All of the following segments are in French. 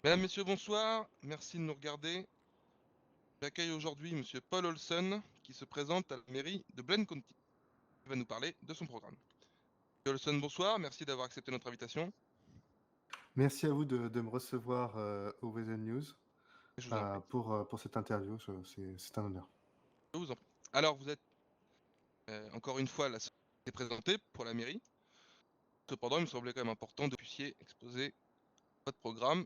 Mesdames, Messieurs, bonsoir. Merci de nous regarder. J'accueille aujourd'hui Monsieur Paul Olson, qui se présente à la mairie de Blaine County. Il va nous parler de son programme. Monsieur Olson, bonsoir. Merci d'avoir accepté notre invitation. Merci à vous de me recevoir au Weather News Je vous en prie. pour cette interview. C'est un honneur. Je vous en prie. Alors, vous êtes encore une fois la société présentée pour la mairie. Cependant, il me semblait quand même important de puissiez exposer votre programme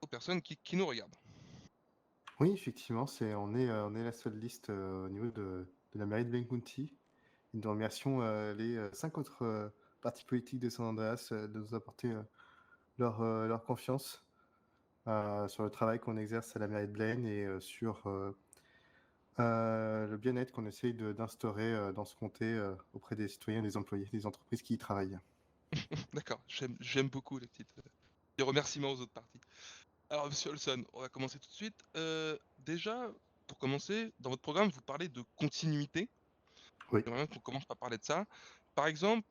aux personnes qui nous regardent. Oui, effectivement, on est la seule liste au niveau de la mairie de Blaine County. Et nous remercions les 5 autres partis politiques de San Andreas de nous apporter leur confiance sur le travail qu'on exerce à la mairie de Blaine et sur le bien-être qu'on essaye d'instaurer dans ce comté auprès des citoyens, des employés, des entreprises qui y travaillent. D'accord, j'aime beaucoup les petits remerciements aux autres parties. Alors, Monsieur Olson, on va commencer tout de suite. Déjà, pour commencer, dans votre programme, vous parlez de continuité. Oui. J'aimerais bien qu'on commence par parler de ça. Par exemple,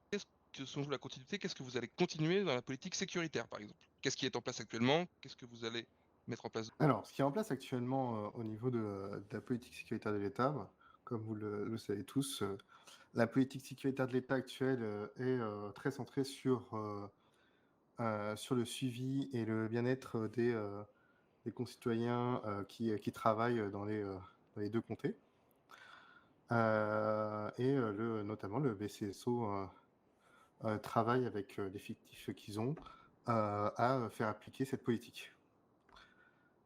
qu'est-ce que, selon vous, la continuité, qu'est-ce que vous allez continuer dans la politique sécuritaire, par exemple? Qu'est-ce qui est en place actuellement? Qu'est-ce que vous allez mettre en place? Alors, ce qui est en place actuellement au niveau de la politique sécuritaire de l'État, comme vous le savez tous, la politique sécuritaire de l'État actuelle est très centrée sur le suivi et le bien-être des concitoyens qui travaillent dans les deux comtés. Notamment le BCSO travaille avec l'effectif qu'ils ont à faire appliquer cette politique.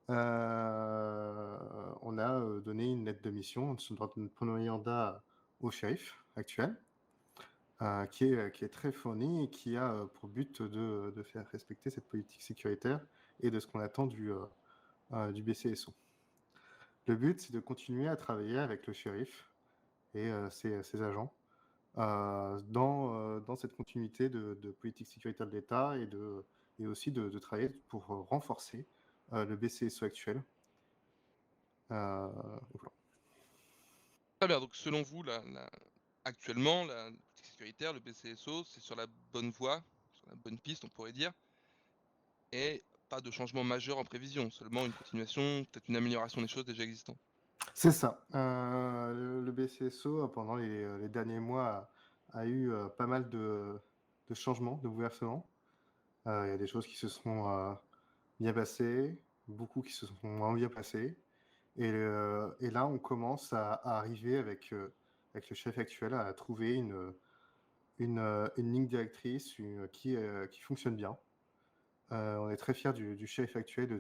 On a donné une lettre de mission de notre premier mandat au shérif actuel, qui est très fournie et qui a pour but de faire respecter cette politique sécuritaire et de ce qu'on attend du BCSO. Le but, c'est de continuer à travailler avec le shérif et ses agents dans cette continuité de politique sécuritaire de l'État et aussi de travailler pour renforcer le BCSO actuel. Voilà. Très bien, donc selon vous, actuellement, la politique sécuritaire, le BCSO, c'est sur la bonne voie, sur la bonne piste, on pourrait dire, et pas de changement majeur en prévision, seulement une continuation, peut-être une amélioration des choses déjà existantes. C'est ça. Le BCSO, pendant les derniers mois, a eu pas mal de changements, de bouleversements. Il y a des choses qui se sont bien passées, beaucoup qui se sont moins bien passées. Et là, on commence à arriver avec le chef actuel à trouver une ligne directrice qui fonctionne bien. On est très fiers du chef actuel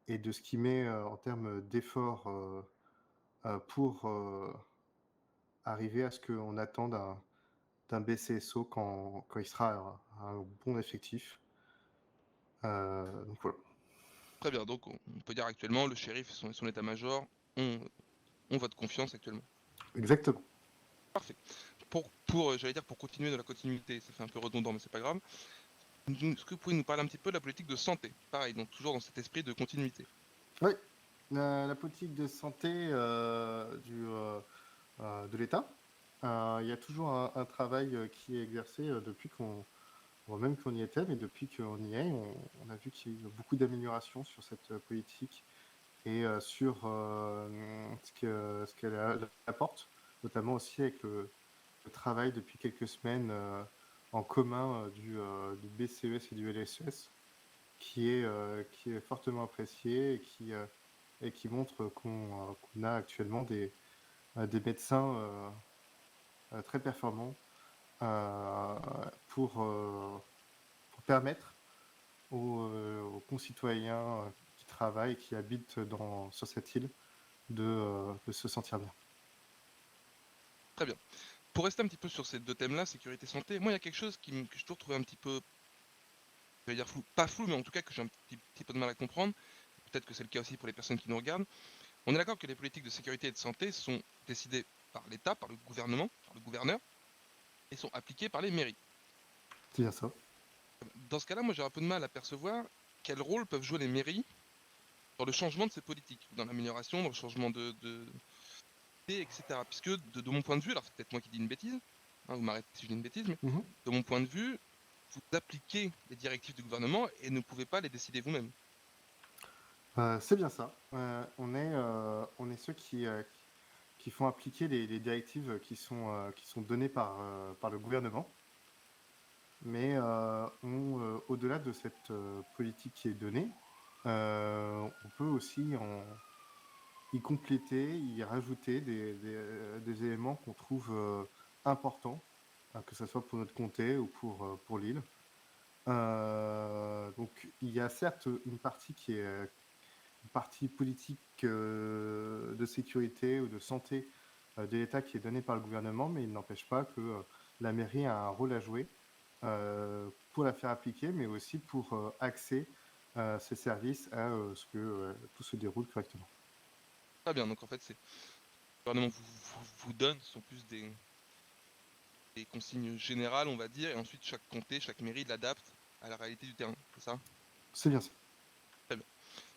et de ce qu'il met en termes d'efforts pour arriver à ce qu'on attend d'un BCSO quand il sera à un bon effectif. Donc voilà. Très bien, donc on peut dire actuellement, le shérif et son état-major ont votre confiance actuellement. Exactement. Parfait. J'allais dire pour continuer dans la continuité, ça fait un peu redondant, mais c'est pas grave. Est-ce que vous pouvez nous parler un petit peu de la politique de santé? Pareil, donc toujours dans cet esprit de continuité. Oui, la politique de santé de l'État, il y a toujours un travail qui est exercé depuis même qu'on y était, mais depuis qu'on y est, on a vu qu'il y a eu beaucoup d'améliorations sur cette politique et sur ce qu'elle apporte, notamment aussi avec le travail depuis quelques semaines en commun du BCES et du LSES, qui est fortement apprécié et qui montre qu'on a actuellement des médecins très performants euh, pour, euh, pour permettre aux concitoyens qui travaillent et qui habitent sur cette île de se sentir bien. Très bien. Pour rester un petit peu sur ces deux thèmes-là, sécurité santé, moi il y a quelque chose que je toujours trouvé un petit peu, je vais dire flou, pas flou, mais en tout cas que j'ai un petit peu de mal à comprendre. Peut-être que c'est le cas aussi pour les personnes qui nous regardent. On est d'accord que les politiques de sécurité et de santé sont décidées par l'État, par le gouvernement, par le gouverneur, et sont appliquées par les mairies. C'est bien ça. Dans ce cas-là, moi j'ai un peu de mal à percevoir quel rôle peuvent jouer les mairies dans le changement de ces politiques, dans l'amélioration, dans le changement etc. Puisque de mon point de vue, alors c'est peut-être moi qui dis une bêtise, hein, vous m'arrêtez si je dis une bêtise, mais Mhm. de mon point de vue, vous appliquez les directives du gouvernement et ne pouvez pas les décider vous-même. C'est bien ça. On est ceux qui font appliquer les directives qui sont données par le gouvernement. Mais au-delà de cette politique qui est donnée, on peut aussi y compléter, y rajouter des éléments qu'on trouve importants, que ce soit pour notre comté ou pour l'île. Donc il y a certes une partie qui est une partie politique de sécurité ou de santé de l'État qui est donnée par le gouvernement, mais il n'empêche pas que la mairie a un rôle à jouer pour la faire appliquer, mais aussi pour axer ses services à ce que tout se déroule correctement. Très bien, donc en fait, c'est le gouvernement vous donne, ce sont plus des consignes générales, on va dire, et ensuite chaque comté, chaque mairie l'adapte à la réalité du terrain, c'est ça? C'est bien ça. Très bien.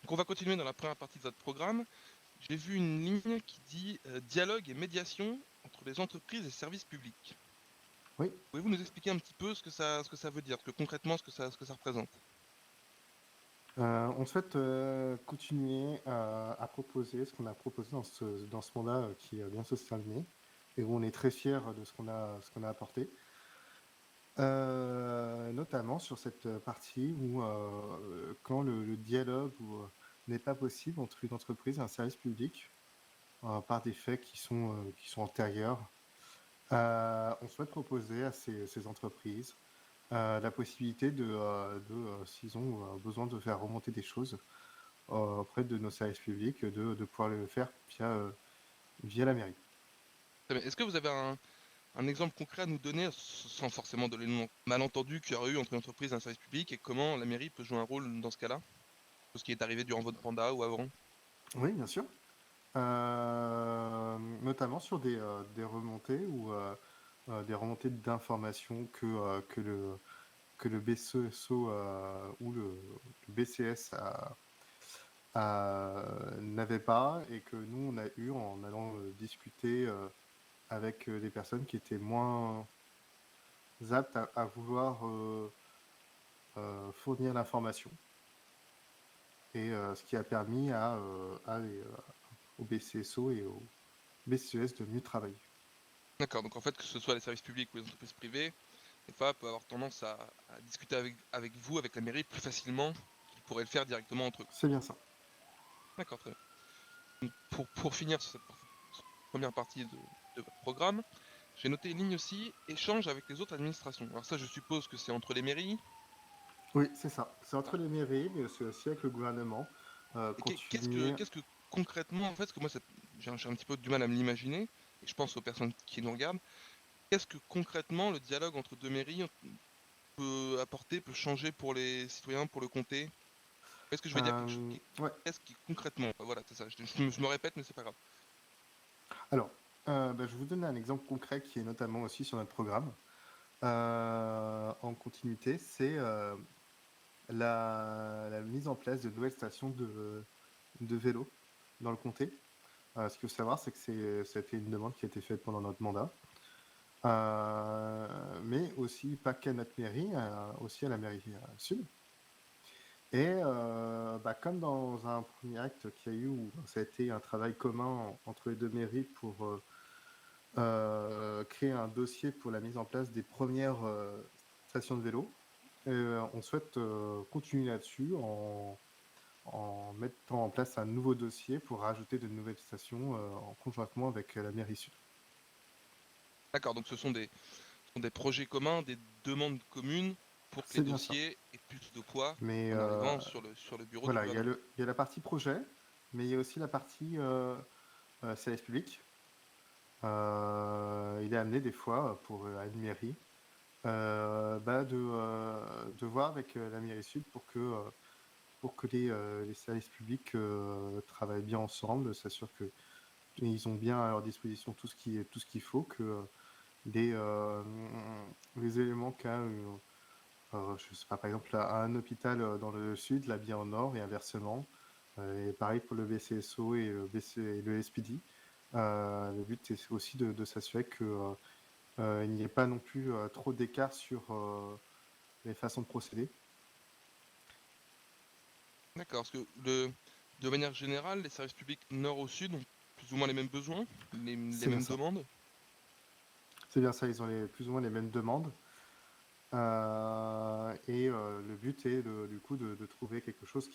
Donc on va continuer dans la première partie de votre programme. J'ai vu une ligne qui dit dialogue et médiation entre les entreprises et services publics. Oui. Pouvez-vous nous expliquer un petit peu ce que ça veut dire, concrètement ce que ça représente? On souhaite continuer à proposer ce qu'on a proposé dans ce mandat qui vient de se terminer et où on est très fiers de ce qu'on a apporté. Notamment sur cette partie où quand le dialogue n'est pas possible entre une entreprise et un service public par des faits qui sont antérieurs, on souhaite proposer à ces entreprises la possibilité s'ils ont besoin de faire remonter des choses auprès de nos services publics, de pouvoir le faire via la mairie. Très bien. Est-ce que vous avez un exemple concret à nous donner, sans forcément donner le nom, malentendu qu'il y aurait eu entre une entreprise et un service public, et comment la mairie peut jouer un rôle dans ce cas-là? Ce qui est arrivé durant votre mandat ou avant? Oui, bien sûr. Notamment sur des remontées ou des remontées d'informations que le BCSO ou le BCS n'avait pas et que nous on a eu en allant discuter avec des personnes qui étaient moins aptes à vouloir fournir l'information. Et ce qui a permis au BCSO et au BCES de mieux travailler. D'accord, donc en fait, que ce soit les services publics ou les entreprises privées, des fois, peut avoir tendance à discuter avec vous, avec la mairie, plus facilement qu'ils pourraient le faire directement entre eux. C'est bien ça. D'accord, très bien. Donc, pour finir sur cette première partie de votre programme, j'ai noté une ligne aussi, échange avec les autres administrations. Alors ça, je suppose que c'est entre les mairies. Oui, c'est ça. C'est entre les mairies, mais c'est aussi avec le gouvernement. Et Continuer. qu'est-ce que concrètement, en fait, parce que moi, j'ai un petit peu du mal à me l'imaginer, et je pense aux personnes qui nous regardent, qu'est-ce que concrètement le dialogue entre deux mairies peut apporter, peut changer pour les citoyens, pour le comté? Vous voyez ce que je veux dire? Ouais. Qu'est-ce qui concrètement, voilà, c'est ça, je me répète, mais c'est pas grave. Alors, je vais vous donner un exemple concret qui est notamment aussi sur notre programme. En continuité, c'est la mise en place de nouvelles stations de vélo dans le comté. Ce qu'il faut savoir, c'est que c'était une demande qui a été faite pendant notre mandat. Mais aussi pas qu'à notre mairie, aussi à la mairie sud. Et comme dans un premier acte qu'il y a eu, où ça a été un travail commun entre les deux mairies pour créer un dossier pour la mise en place des premières stations de vélo, on souhaite continuer là-dessus en mettant en place un nouveau dossier pour rajouter de nouvelles stations en conjointement avec la mairie sud. D'accord, donc ce sont des projets communs, des demandes communes pour que les C'est bien ça. dossiers aient plus de poids Mais en arrivant sur le bureau du voilà, gouvernement. il y a la partie projet, mais il y a aussi la partie service public. Il est amené des fois à une mairie de voir avec la mairie sud pour que les services publics travaillent bien ensemble, s'assurent qu'ils ont bien à leur disposition tout ce qu'il faut, que les, euh, les éléments je sais pas, par exemple, à un hôpital dans le sud, l'a bien au nord et inversement. Et pareil pour le BCSO et et le SPD. Le but est aussi de s'assurer qu'il n'y ait pas non plus trop d'écart sur les façons de procéder. D'accord, parce que de manière générale, les services publics nord au sud ont plus ou moins les mêmes besoins, les C'est bien mêmes ça. demandes. C'est bien ça, ils ont plus ou moins les mêmes demandes. Le but est du coup de trouver quelque chose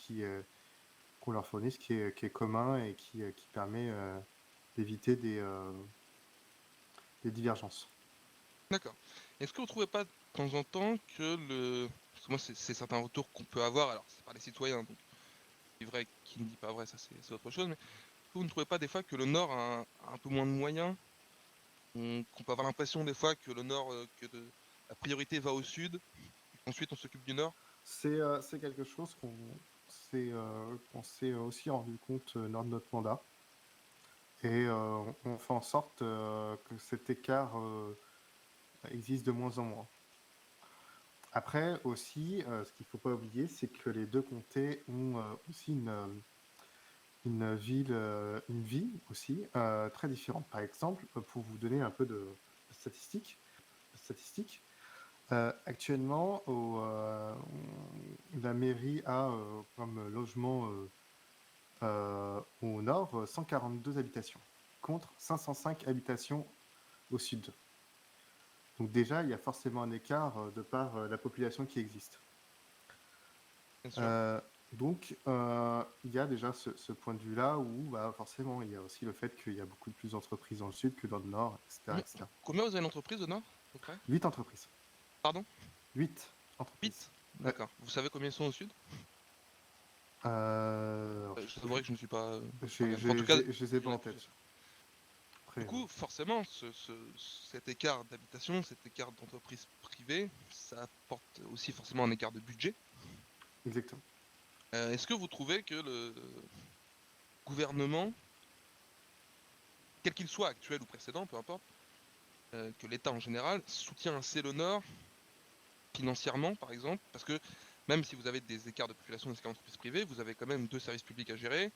qu'on leur fournisse qui est commun et qui permet d'éviter des divergences. D'accord. Est-ce que vous trouvez pas de temps en temps que parce que moi c'est certains retours qu'on peut avoir, alors c'est par les citoyens, donc qui est vrai, qui ne dit pas vrai, ça c'est autre chose, mais est-ce que vous ne trouvez pas des fois que le Nord a un peu moins de moyens, qu'on peut avoir l'impression des fois que le Nord, la priorité va au Sud, et qu'ensuite on s'occupe du Nord? C'est quelque chose qu'on s'est aussi rendu compte lors de notre mandat. Et on fait en sorte que cet écart existe de moins en moins. Après aussi, ce qu'il ne faut pas oublier, c'est que les deux comtés ont aussi une vie aussi très différente. Par exemple, pour vous donner un peu de statistiques, actuellement, la mairie a comme logement au nord 142 habitations contre 505 habitations au sud. Donc déjà, il y a forcément un écart de par la population qui existe. Bien sûr. Donc, il y a déjà ce point de vue-là où bah, forcément, il y a aussi le fait qu'il y a beaucoup plus d'entreprises dans le sud que dans le nord, etc. etc. Combien vous avez d'entreprises au Nord, à peu près? 8 entreprises. Pardon? 8 entreprises. 8? Ouais. D'accord. Vous savez combien ils sont au Sud? Alors, Je t'avouerai que je ne suis pas je regardé. Enfin, en tout cas, les ai il y pas en a en plusieurs. tête. Du Après, coup, forcément, cet écart d'habitation, cet écart d'entreprise privée, ça apporte aussi forcément un écart de budget. exactement. Est-ce que vous trouvez que le gouvernement, quel qu'il soit, actuel ou précédent, peu importe, que l'État en général, soutient assez le Nord financièrement, par exemple? Parce que même si vous avez des écarts de population des écarts d'entreprises privées, vous avez quand même deux services publics à gérer,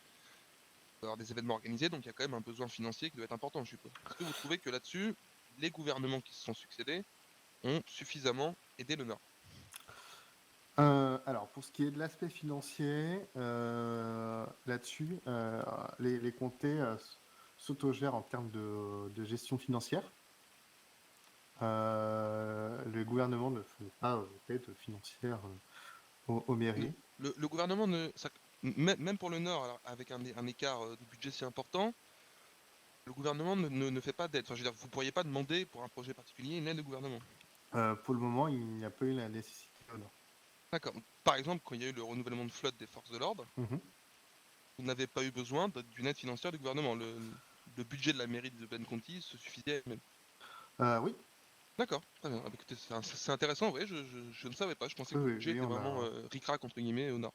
avoir des événements organisés, donc il y a quand même un besoin financier qui doit être important, je suppose. Est-ce que vous trouvez que là-dessus, les gouvernements qui se sont succédés ont suffisamment aidé le Nord? Alors, pour ce qui est de l'aspect financier, là-dessus, les comtés s'autogèrent en termes de gestion financière. Le gouvernement ne fait pas d'aide financière aux Le, mairies. le gouvernement même pour le Nord, alors, avec un écart de budget si important, le gouvernement ne fait pas d'aide. Enfin, je veux dire, vous pourriez pas demander pour un projet particulier une aide au gouvernement. Pour le moment, il n'y a pas eu la nécessité. Non. D'accord. Par exemple, quand il y a eu le renouvellement de flotte des forces de l'ordre, Mhm. vous n'avez pas eu besoin d'une aide financière du gouvernement. Le budget de la mairie de Ben Conti se suffisait même. Oui, D'accord, très bien. Ah, bah, écoutez, c'est intéressant, ouais, je ne savais pas. Je pensais que le budget oui, était vraiment ric-rac entre guillemets au Nord.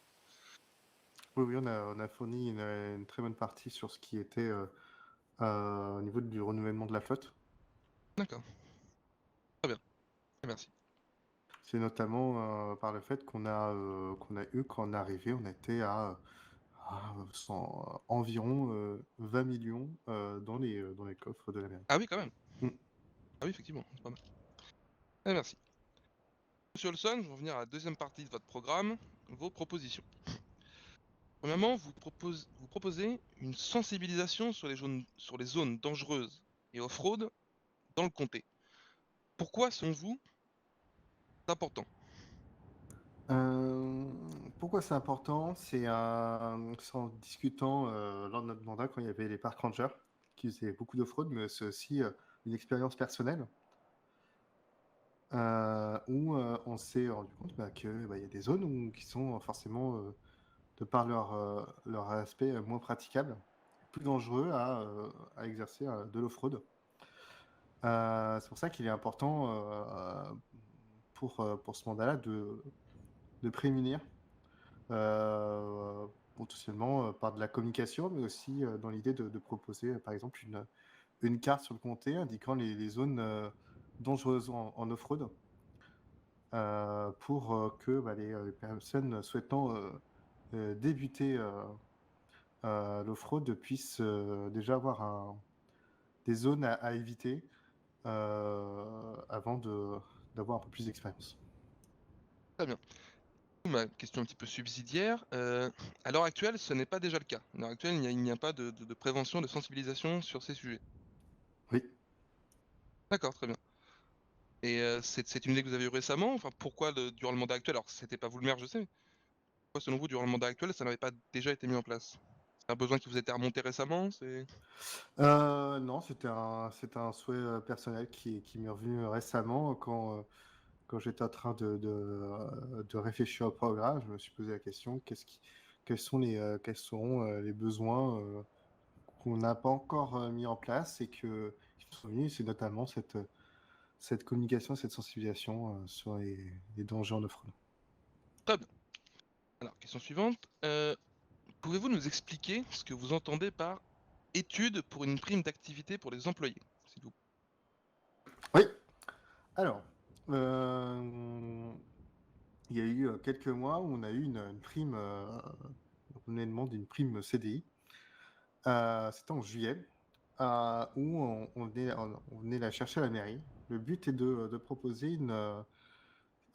oui, on a fourni une très bonne partie sur ce qui était au niveau du renouvellement de la flotte. D'accord, très bien. Merci. C'est notamment par le fait qu'on a eu, quand on est arrivé, on était à environ 20 millions dans les coffres de la mairie. Ah oui, quand même. Mm. Ah oui, effectivement, c'est pas mal. Ah, merci. Monsieur Olson, je vais revenir à la deuxième partie de votre programme, vos propositions. Premièrement, vous proposez une sensibilisation sur les zones dangereuses et off-road dans le comté. Pourquoi, selon vous, c'est important? Euh, Pourquoi c'est important? C'est en discutant lors de notre mandat quand il y avait les parcs rangers qui faisaient beaucoup de fraude, mais c'est aussi une expérience personnelle où on s'est rendu compte bah, que bah, il y a des zones qui sont forcément, de par leur aspect moins praticable, plus dangereux à exercer de l'off-road. C'est pour ça qu'il est important pour ce mandat-là de prémunir potentiellement par de la communication, mais aussi dans l'idée de proposer, par exemple, une carte sur le comté indiquant les zones dangereuses en off-road pour que bah, les personnes souhaitant débuter l'off-road puissent déjà avoir des zones à éviter avant d'avoir un peu plus d'expérience. Très bien. Ma question un petit peu subsidiaire, à l'heure actuelle, ce n'est pas déjà le cas. À l'heure actuelle, il n'y a pas de prévention, de sensibilisation sur ces sujets? Oui. D'accord, très bien. Et c'est une idée que vous avez eue récemment? Enfin, pourquoi durant le mandat actuel, alors c'était pas vous le maire, je sais, mais pourquoi selon vous, durant le mandat actuel, ça n'avait pas déjà été mis en place? C'est un besoin qui vous a été remonté récemment? Non, c'était un souhait personnel qui m'est revenu récemment quand j'étais en train de réfléchir au programme. Je me suis posé la question, quels seront les besoins qu'on n'a pas encore mis en place et qui sont venus, c'est notamment cette communication, cette sensibilisation sur les dangers en off-road. Très bien. Alors, question suivante, pouvez-vous nous expliquer ce que vous entendez par étude pour une prime d'activité pour les employés? S'il vous Oui, alors, euh, il y a eu quelques mois où on a eu une prime, on nous demande une prime CDI. C'était en juillet, où on venait la chercher à la mairie. Le but est de proposer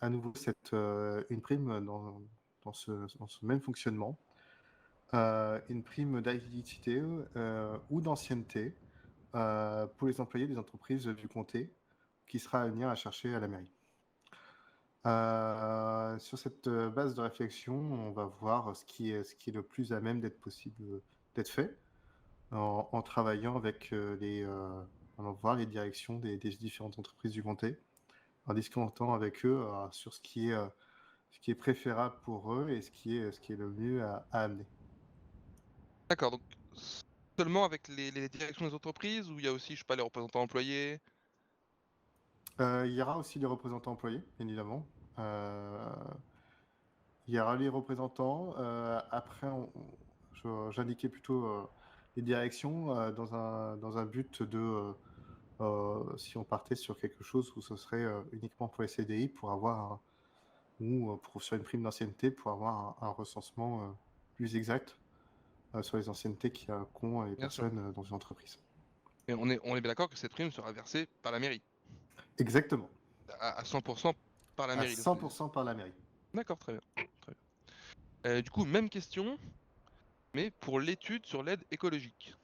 à nouveau une prime dans ce même fonctionnement, une prime d'avidité ou d'ancienneté pour les employés des entreprises du comté qui sera à venir à chercher à la mairie. Sur cette base de réflexion, on va voir ce qui est le plus à même d'être possible d'être fait en travaillant avec on va voir les directions des différentes entreprises du comté, en discutant avec eux sur ce qui est préférable pour eux et ce qui est le mieux à amener. D'accord, donc seulement avec les directions des entreprises ou il y a aussi, je sais pas, les représentants employés? Il y aura aussi les représentants employés, bien évidemment. Euh, il y aura les représentants. Après, j'indiquais plutôt les directions dans un but si on partait sur quelque chose où ce serait uniquement pour les CDI, ou sur une prime d'ancienneté, pour avoir un recensement plus exact sur les anciennetés qu'ont les Bien sûr. personnes dans une entreprise. Et on est bien d'accord que cette prime sera versée par la mairie? Exactement, À 100% par la à mairie? 100% par la mairie. D'accord, très bien. Très bien. Du coup, même question, mais pour l'étude sur l'aide écologique.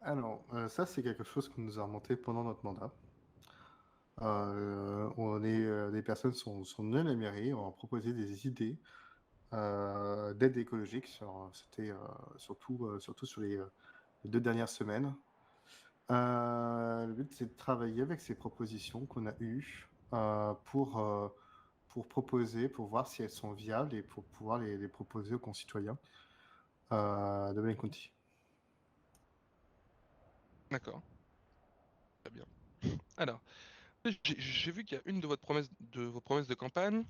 Alors, ça, c'est quelque chose qui nous a remonté pendant notre mandat. Des personnes sont venues à la mairie, ont proposé des idées d'aide écologique. C'était surtout sur les 2 dernières semaines. Le but, c'est de travailler avec ces propositions qu'on a eues pour proposer, pour voir si elles sont viables et pour pouvoir les proposer aux concitoyens de Blaine County. D'accord, très bien. Alors, j'ai vu qu'il y a une de vos promesses de campagne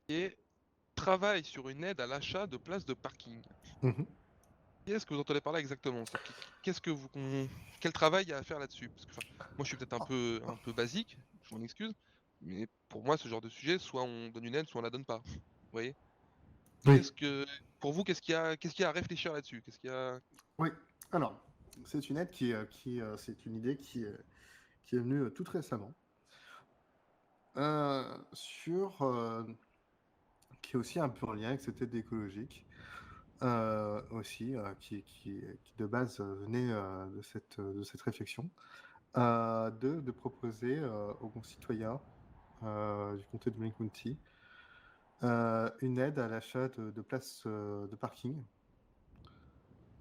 qui est travail sur une aide à l'achat de places de parking. Mhm. Qu'est-ce que vous entendez par là exactement? C'est-à-dire qu'est-ce que quel travail il y a à faire là-dessus? Parce que, enfin, moi, je suis peut-être un peu basique, je m'en excuse, mais pour moi, ce genre de sujet, soit on donne une aide, soit on la donne pas. Vous voyez? Oui, Qu'est-ce que pour vous, qu'est-ce qu'il y a à réfléchir là-dessus? Qu'est-ce qu'il y a oui. Alors, c'est une aide c'est une idée qui est venue toute récemment, qui est aussi un peu en lien avec cette aide écologique, aussi, qui de base venait de cette réflexion, de proposer aux concitoyens du comté de Blaine County une aide à l'achat de places de parking.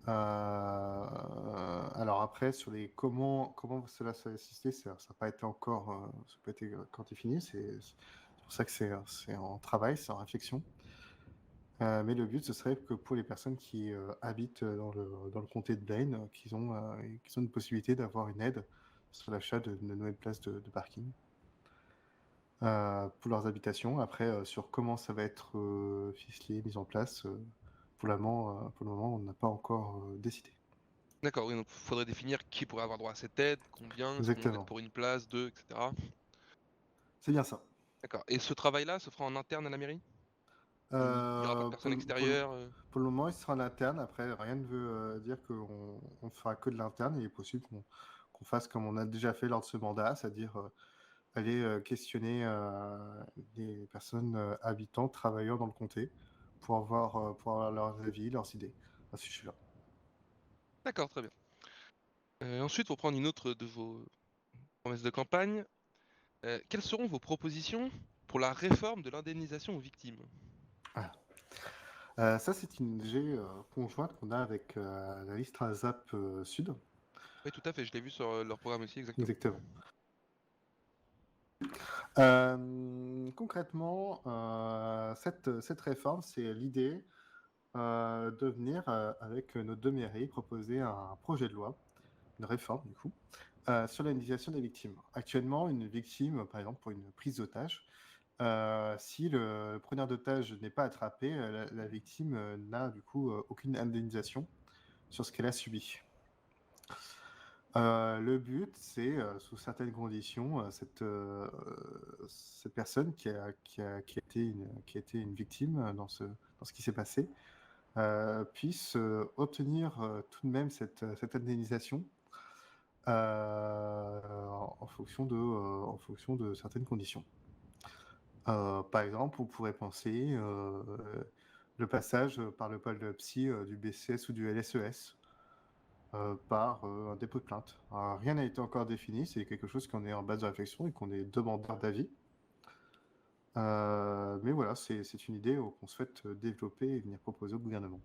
Alors après, sur les comment cela s'est assisté, ça n'a pas été encore ça n'a pas été quantifié. C'est pour ça que c'est en travail, c'est en réflexion. Mais le but, ce serait que pour les personnes qui habitent dans le comté de Blaine, qu'ils ont une possibilité d'avoir une aide sur l'achat de nouvelles places de parking pour leurs habitations. Après, sur comment ça va être ficelé, mis en place, pour le moment, on n'a pas encore décidé. D'accord, oui, donc il faudrait définir qui pourrait avoir droit à cette aide, combien, est-ce qu'on aide Exactement. pour une place, 2, et cetera. C'est bien ça. D'accord, et ce travail-là se fera en interne à la mairie? Il y aura pas de Pour personne le pour le extérieure, pour le moment, il sera en interne. Après, rien ne veut dire qu'on fera que de l'interne. Il est possible qu'on fasse comme on a déjà fait lors de ce mandat, c'est-à-dire aller questionner les personnes habitants, travailleurs dans le comté pour avoir leurs avis, leurs idées à ce sujet-là. D'accord, très bien. Ensuite, pour prendre une autre de vos promesses de campagne, quelles seront vos propositions pour la réforme de l'indemnisation aux victimes? Ah. Ça, c'est une idée conjointe qu'on a avec la liste ASAP Sud. Oui, tout à fait, je l'ai vu sur leur programme aussi, exactement. Exactement. Concrètement, cette réforme, c'est l'idée de venir avec nos deux mairies proposer un projet de loi, une réforme du coup, sur l'indemnisation des victimes. Actuellement, une victime, par exemple pour une prise d'otage, si le preneur d'otage n'est pas attrapé, la victime n'a du coup aucune indemnisation sur ce qu'elle a subi. Le but, c'est, sous certaines conditions, cette personne qui a été une victime dans ce qui s'est passé, puisse, obtenir, tout de même cette indemnisation, en fonction de certaines conditions. Par exemple, on pourrait penser, le passage, par le pôle psy, du BCS ou du LSES. Par un dépôt de plainte. Alors, rien n'a été encore défini, c'est quelque chose qu'on est en base de réflexion et qu'on est demandeur d'avis. Mais voilà, c'est une idée qu'on souhaite développer et venir proposer au gouvernement.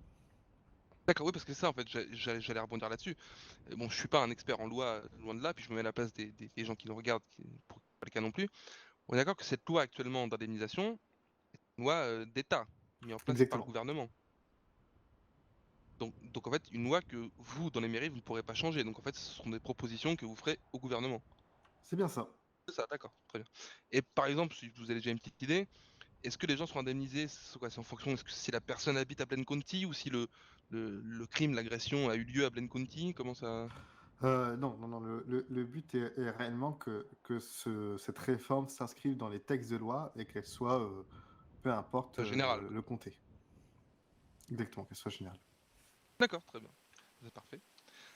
D'accord, oui, parce que c'est ça, en fait, j'allais rebondir là-dessus. Bon, je suis pas un expert en loi, loin de là, puis je me mets à la place des gens qui le regardent, pour pas le cas non plus. On est d'accord que cette loi actuellement d'indemnisation est une loi, d'État, mise en place par le Exactement. gouvernement. Donc en fait, une loi que vous, dans les mairies, vous ne pourrez pas changer. Donc en fait, ce seront des propositions que vous ferez au gouvernement. C'est bien ça. C'est ça, d'accord, très bien. Et par exemple, si vous avez déjà une petite idée, est-ce que les gens seront indemnisés? C'est quoi? C'est en fonction, est-ce que si la personne habite à Plaine County ou si le crime, l'agression a eu lieu à Plaine County? Comment ça? Non, non, non, le but est réellement que cette réforme s'inscrive dans les textes de loi et qu'elle soit, peu importe Général, quoi. le comté. Exactement, qu'elle soit générale. D'accord, très bien. C'est parfait.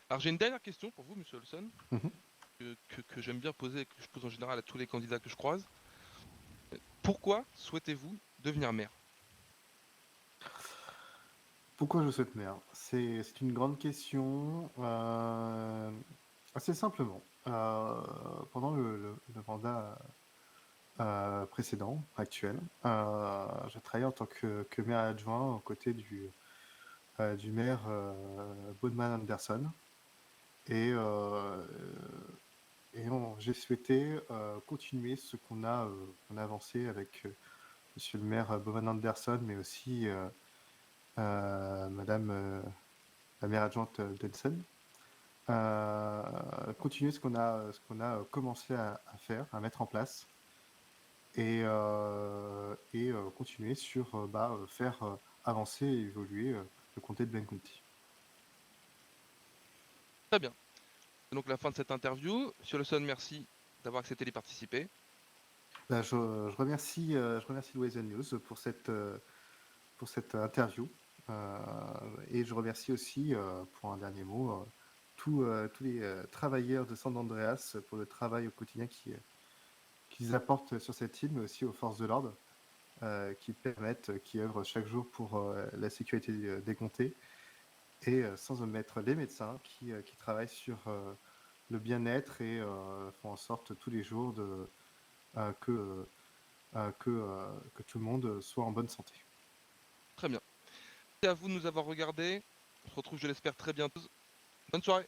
Alors j'ai une dernière question pour vous, monsieur Olson, Mhm. que j'aime bien poser, que je pose en général à tous les candidats que je croise. Pourquoi souhaitez-vous devenir maire? Pourquoi je souhaite maire? C'est une grande question. Assez simplement, pendant le mandat précédent, actuel, j'ai travaillé en tant que maire adjoint aux côtés du maire Bodman Anderson. Et, j'ai souhaité continuer ce qu'on a avancé avec monsieur le maire Bodman Anderson, mais aussi madame la maire adjointe Denson. Continuer ce qu'on a commencé à faire, à mettre en place et continuer sur, faire avancer et évoluer le comté de Blaine County. Très bien. C'est donc la fin de cette interview. Monsieur Olson, merci d'avoir accepté d'y participer. Je remercie Ways News pour cette interview, et je remercie aussi, pour un dernier mot, tous les travailleurs de San Andreas pour le travail au quotidien qu'ils apportent sur cette île, mais aussi aux forces de l'ordre, qui œuvrent chaque jour pour la sécurité des comtés, et sans omettre les médecins qui travaillent sur le bien-être et font en sorte tous les jours que tout le monde soit en bonne santé. Très bien. Merci à vous de nous avoir regardés. On se retrouve, je l'espère, très bientôt. Bonne soirée.